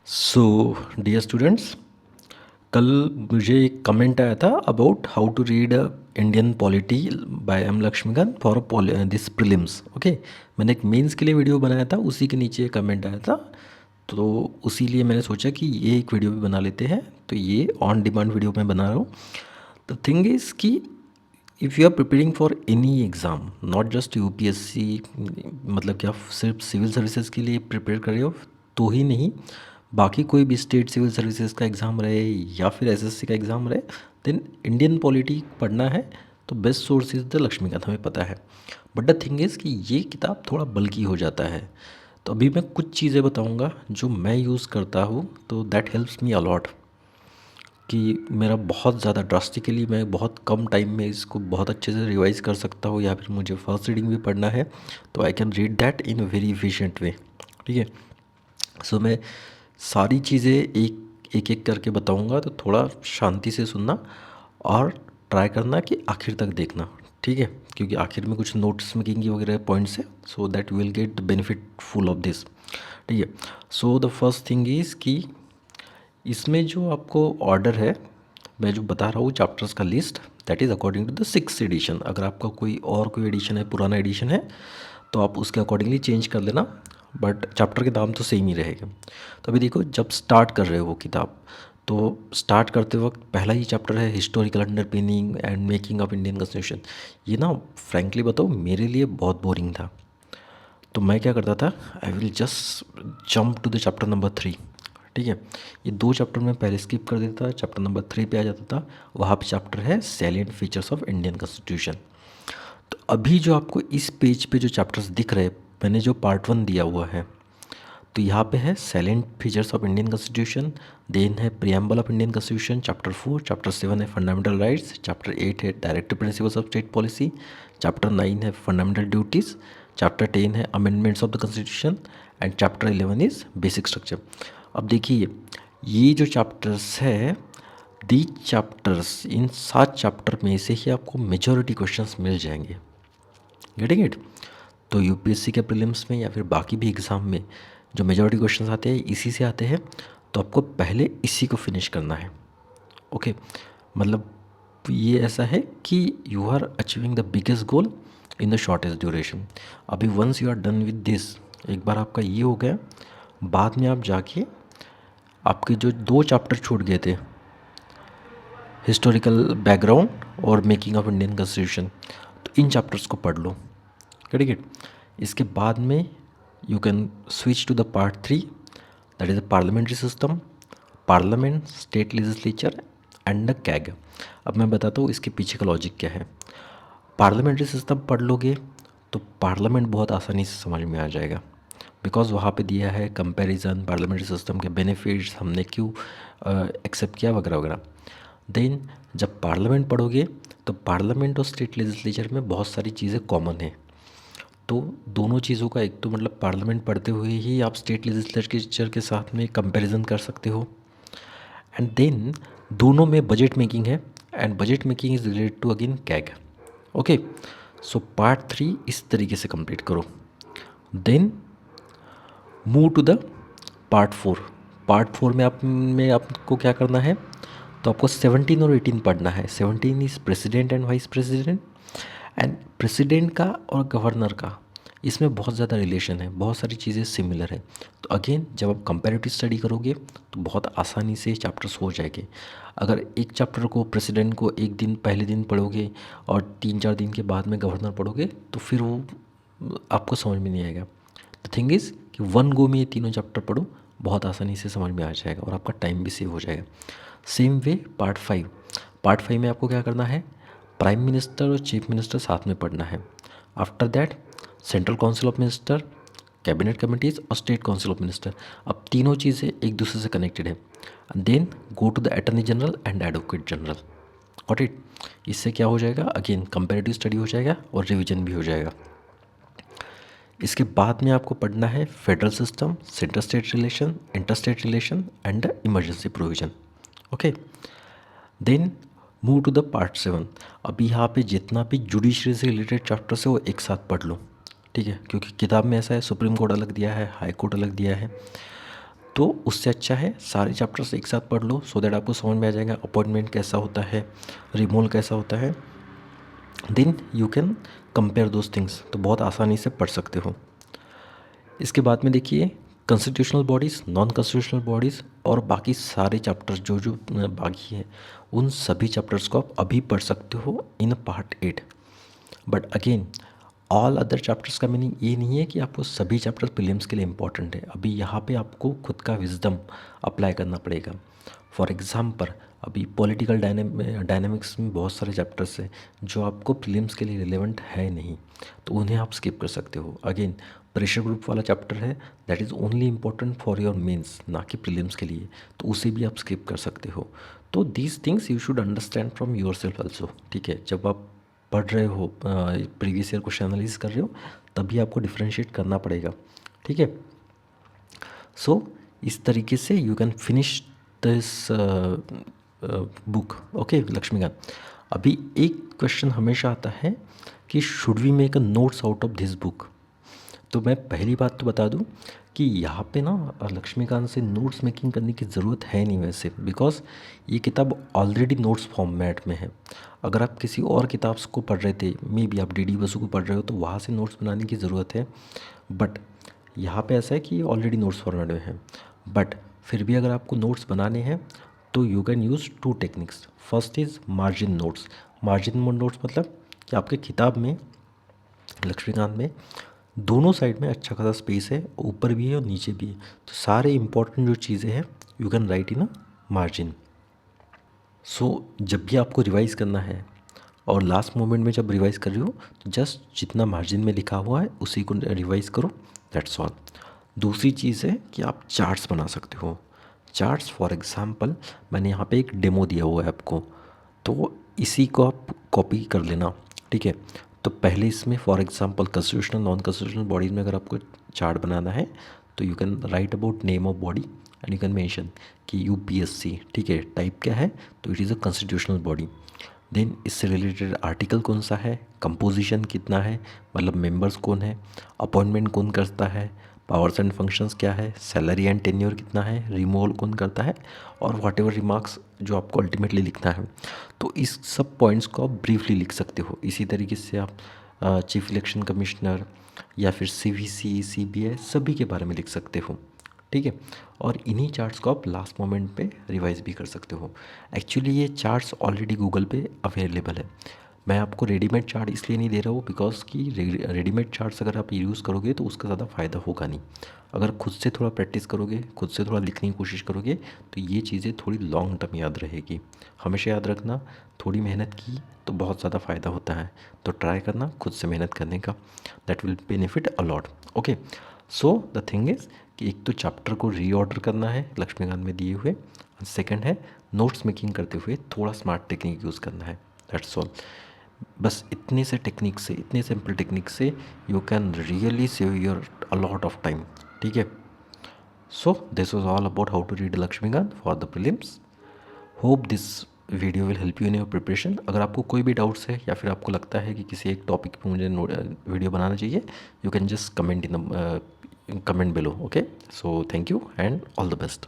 So dear students, कल मुझे एक कमेंट आया था about how to read Indian polity by M Laxmikanth for this prelims. Okay, मैंने एक मेंस के लिए वीडियो बनाया था, उसी के नीचे कमेंट आया था, तो उसी लिए मैंने सोचा कि ये एक वीडियो भी बना लेते हैं। तो ये ऑन डिमांड वीडियो मैं बना रहा हूँ। द थिंग इज़ कि if you are preparing for any exam, not just UPSC, मतलब कि आप सिर्फ सिविल सर्विसेज के लिए प्रिपेयर कर रहे हो तो ही नहीं, बाकी कोई भी स्टेट सिविल सर्विसेज का एग्ज़ाम रहे या फिर एसएससी का एग्ज़ाम रहे, देन इंडियन पॉलिटी पढ़ना है तो best source is the Laxmikanth, हमें पता है। बट द थिंग इज़ कि ये किताब थोड़ा बल्कि हो जाता है। तो अभी मैं कुछ चीज़ें बताऊंगा जो मैं यूज़ करता हूँ, तो दैट हेल्प्स मी अलॉट, कि मेरा बहुत ज़्यादा ड्रास्टिकली मैं बहुत कम टाइम में इसको बहुत अच्छे से रिवाइज़ कर सकता हूँ, या फिर मुझे फर्स्ट रीडिंग भी पढ़ना है तो I can read that in very efficient way. ठीक है। सो मैं सारी चीज़ें एक एक एक करके बताऊंगा, तो थोड़ा शांति से सुनना और ट्राई करना कि आखिर तक देखना। ठीक है, क्योंकि आखिर में कुछ नोट्स मेकिंग वगैरह पॉइंट्स है, so that will get the benefit full of this. ठीक है। So the first thing is कि इसमें जो आपको ऑर्डर है, मैं जो बता रहा हूँ चैप्टर्स का list, that is according to the six edition. अगर आपका कोई एडिशन है, पुराना एडिशन है, तो आप उसके अकॉर्डिंगली चेंज कर लेना, बट चैप्टर के नाम तो सेम ही रहेगा। तो अभी देखो, जब स्टार्ट कर रहे हो वो किताब, तो स्टार्ट करते वक्त पहला ही चैप्टर है historical underpinning and making of Indian constitution. ये ना, फ्रैंकली बताओ, मेरे लिए बहुत बोरिंग था। तो मैं क्या करता था, I will just jump to the chapter number 3। ठीक है, ये दो चैप्टर में पहले स्किप कर देता था, चैप्टर नंबर 3 पे आ जाता था। वहाँ पे चैप्टर है salient features of Indian constitution. तो अभी जो आपको इस पेज पे जो चैप्टर्स दिख रहे हैं, मैंने जो पार्ट 1 दिया हुआ है, तो यहाँ पे है salient features of Indian constitution, then है preamble of Indian constitution chapter 4, chapter 7 है फंडामेंटल राइट्स, चैप्टर 8 है directive principles of state policy, chapter 9 है फंडामेंटल ड्यूटीज़, चैप्टर 10 है amendments of the constitution, and chapter 11 is basic structure. अब देखिए, ये जो chapters है, दीज चैप्टर्स, इन 7 चैप्टर में से ही आपको मेजॉरिटी क्वेश्चंस मिल जाएंगे। Getting it? तो यूपीएससी के प्रीलिम्स में या फिर बाकी भी एग्ज़ाम में जो मेजॉरिटी क्वेश्चंस आते हैं इसी से आते हैं, तो आपको पहले इसी को फिनिश करना है। ओके, मतलब ये ऐसा है कि you are achieving the biggest goal in the shortest duration. अभी once you are done with this, एक बार आपका ये हो गया, बाद में आप जाके आपके जो दो चैप्टर छूट गए थे, हिस्टोरिकल बैकग्राउंड और मेकिंग ऑफ इंडियन कॉन्स्टिट्यूशन, तो इन चैप्टर्स को पढ़ लो। ठीक है। इसके बाद में you can switch to the part 3, that is the parliamentary system, parliament, state legislature and the CAG. अब मैं बताता हूँ इसके पीछे का लॉजिक क्या है। पार्लियामेंट्री सिस्टम पढ़ लोगे तो पार्लियामेंट बहुत आसानी से समझ में आ जाएगा, बिकॉज वहाँ पे दिया है कंपैरिजन पार्लियामेंट्री सिस्टम के बेनिफिट्स, हमने क्यों एक्सेप्ट किया वगैरह वगैरह। देन जब पार्लियामेंट पढ़ोगे तो पार्लियामेंट और स्टेट लेजिस्लेचर में बहुत सारी चीज़ें कॉमन हैं। तो दोनों चीज़ों का, एक तो मतलब पार्लियामेंट पढ़ते हुए ही आप स्टेट लेजिस्लेचर के साथ में कंपैरिजन कर सकते हो, एंड देन दोनों में बजट मेकिंग है, and budget making is related to again CAG. Okay, so part 3 इस तरीके से कंप्लीट करो, then move to the part 4। Part 4 में आपको क्या करना है, तो आपको 17 और 18 पढ़ना है। 17 is president and vice president, and president का और गवर्नर का इसमें बहुत ज़्यादा रिलेशन है, बहुत सारी चीज़ें सिमिलर है। तो अगेन जब आप कंपैरेटिव स्टडी करोगे तो बहुत आसानी से चैप्टर्स हो जाएंगे। अगर एक चैप्टर को, प्रेसिडेंट को, एक दिन पहले दिन पढ़ोगे और 3-4 दिन के बाद में गवर्नर पढ़ोगे, तो फिर वो आपको समझ में नहीं आएगा। द थिंग इज़ कि वन गो में ये तीनों चैप्टर पढ़ो, बहुत आसानी से समझ में आ जाएगा और आपका टाइम भी सेव हो जाएगा। सेम वे पार्ट 5, पार्ट 5 में आपको क्या करना है, प्राइम मिनिस्टर और चीफ मिनिस्टर साथ में पढ़ना है। After that central council of minister, cabinet committees और स्टेट काउंसिल ऑफ मिनिस्टर। अब तीनों चीज़ें एक दूसरे से कनेक्टेड है। Then go to the attorney general and advocate general. Got it? इससे क्या हो जाएगा, अगेन कंपैरेटिव स्टडी हो जाएगा और रिवीजन भी हो जाएगा। इसके बाद में आपको पढ़ना है federal system, centre state relation, inter state relation and emergency provision. Okay, then move to the part 7। अभी यहाँ पे जितना भी जुडिशरी से रिलेटेड चैप्टर्स है वो एक साथ पढ़ लो। ठीक है, क्योंकि किताब में ऐसा है, सुप्रीम कोर्ट अलग दिया है, हाई कोर्ट अलग दिया है, तो उससे अच्छा है सारे चैप्टर्स एक साथ पढ़ लो, सो दैट आपको समझ में आ जाएगा अपॉइंटमेंट कैसा होता है, रिमूवल कैसा होता है। Then you can compare those things, तो बहुत आसानी से पढ़ सकते हो। इसके बाद में देखिए constitutional bodies, non constitutional bodies और बाकी सारे चैप्टर्स जो जो बाकी हैं, उन सभी चैप्टर्स को आप अभी पढ़ सकते हो in part 8। But again all other chapters का मीनिंग ये नहीं है कि आपको सभी चैप्टर्स प्रीलिम्स के लिए इंपॉर्टेंट है। अभी यहाँ पे आपको खुद का विजडम अप्लाई करना पड़ेगा। फॉर एग्जाम्पल अभी पॉलिटिकल डायनेमिक्स में बहुत सारे चैप्टर्स हैं जो आपको प्रीलिम्स के लिए रिलेवेंट है नहीं, तो उन्हें आप स्किप कर सकते हो। अगेन प्रेशर ग्रुप वाला चैप्टर है, that is only important for your mains, ना कि प्रीलिम्स के लिए, तो उसे भी आप स्किप कर सकते हो। तो these things you should understand from your self also, ठीक है। जब आप पढ़ रहे हो, प्रीवियस ईयर क्वेश्चन एनालिसिस कर रहे हो, तभी आपको डिफ्रेंशिएट करना पड़ेगा, ठीक है। सो इस तरीके से you can finish this book, okay Laxmikanth. अभी एक क्वेश्चन हमेशा आता है कि should we make a notes out of this book. तो मैं पहली बात तो बता दूं कि यहाँ पे ना लक्ष्मीकांत से नोट्स मेकिंग करने की ज़रूरत है नहीं वैसे, बिकॉज ये किताब ऑलरेडी नोट्स फॉर्मेट में है। अगर आप किसी और किताब को पढ़ रहे थे, मे बी आप डी बसु को पढ़ रहे हो, तो वहाँ से नोट्स बनाने की ज़रूरत है। बट यहाँ पे ऐसा है कि ये ऑलरेडी नोट्स फॉर्मेट में है। बट फिर भी अगर आपको नोट्स बनाने हैं तो you can use 2 techniques. First is margin notes. Margin notes मतलब कि आपके किताब में, लक्ष्मीकांत में, दोनों साइड में अच्छा खासा स्पेस है, ऊपर भी है और नीचे भी है, तो सारे इंपॉर्टेंट जो चीज़ें हैं you can write in a margin. So जब भी आपको रिवाइज करना है और लास्ट मोमेंट में जब रिवाइज कर रहे हो, तो जस्ट जितना मार्जिन में लिखा हुआ है उसी को रिवाइज करो, दैट्स ऑल। दूसरी चीज़ है कि आप चार्ट्स बना सकते हो। चार्ट्स फॉर एग्जांपल मैंने यहाँ पे एक डेमो दिया हुआ है आपको, तो इसी को आप कॉपी कर लेना, ठीक है। तो पहले इसमें for example constitutional non constitutional bodies में अगर आपको चार्ट बनाना है तो you can write about name of body and you can mention कि यूपीएससी, ठीक है, टाइप क्या है, तो it is a constitutional body. Then इससे रिलेटेड आर्टिकल कौन सा है, कंपोजिशन कितना है, मतलब मेंबर्स कौन है, अपॉइंटमेंट कौन करता है, पावर्स एंड फंक्शंस क्या है, सैलरी एंड टेन्योर कितना है, रिमूवल कौन करता है, और व्हाट एवर रिमार्क्स जो आपको अल्टीमेटली लिखना है। तो इस सब पॉइंट्स को आप ब्रीफली लिख सकते हो। इसी तरीके से आप चीफ इलेक्शन कमिश्नर या फिर सीवीसी, सीबीआई सभी के बारे में लिख सकते हो, ठीक है। और इन्हीं चार्ट्स को आप लास्ट मोमेंट पे रिवाइज भी कर सकते हो। एक्चुअली ये चार्ट्स ऑलरेडी गूगल पे अवेलेबल है। मैं आपको रेडीमेड चार्ट इसलिए नहीं दे रहा हूँ बिकॉज कि रेडीमेड चार्ट्स अगर आप यूज़ करोगे तो उसका ज़्यादा फ़ायदा होगा नहीं। अगर खुद से थोड़ा प्रैक्टिस करोगे, खुद से थोड़ा लिखने की कोशिश करोगे, तो ये चीज़ें थोड़ी लॉन्ग टर्म याद रहेगी। हमेशा याद रखना, थोड़ी मेहनत की तो बहुत ज़्यादा फ़ायदा होता है, तो ट्राई करना खुद से मेहनत करने का, that will benefit a lot, okay. So the thing is कि एक तो चैप्टर को रीऑर्डर करना है लक्ष्मीकांत में दिए हुए, सेकंड है नोट्स मेकिंग करते हुए थोड़ा स्मार्ट टेक्निक यूज़ करना है, दैट्स ऑल। बस इतने से टेक्निक से, इतने सिंपल टेक्निक से you can really save your a lot of time, ठीक है। So this was all about how to read Laxmikanth for the prelims. Hope this video will help you in your preparation. अगर आपको कोई भी doubts है या फिर आपको लगता है कि किसी एक टॉपिक पे मुझे वीडियो बनाना चाहिए, you can just comment in the comment below, okay. So thank you and all the best.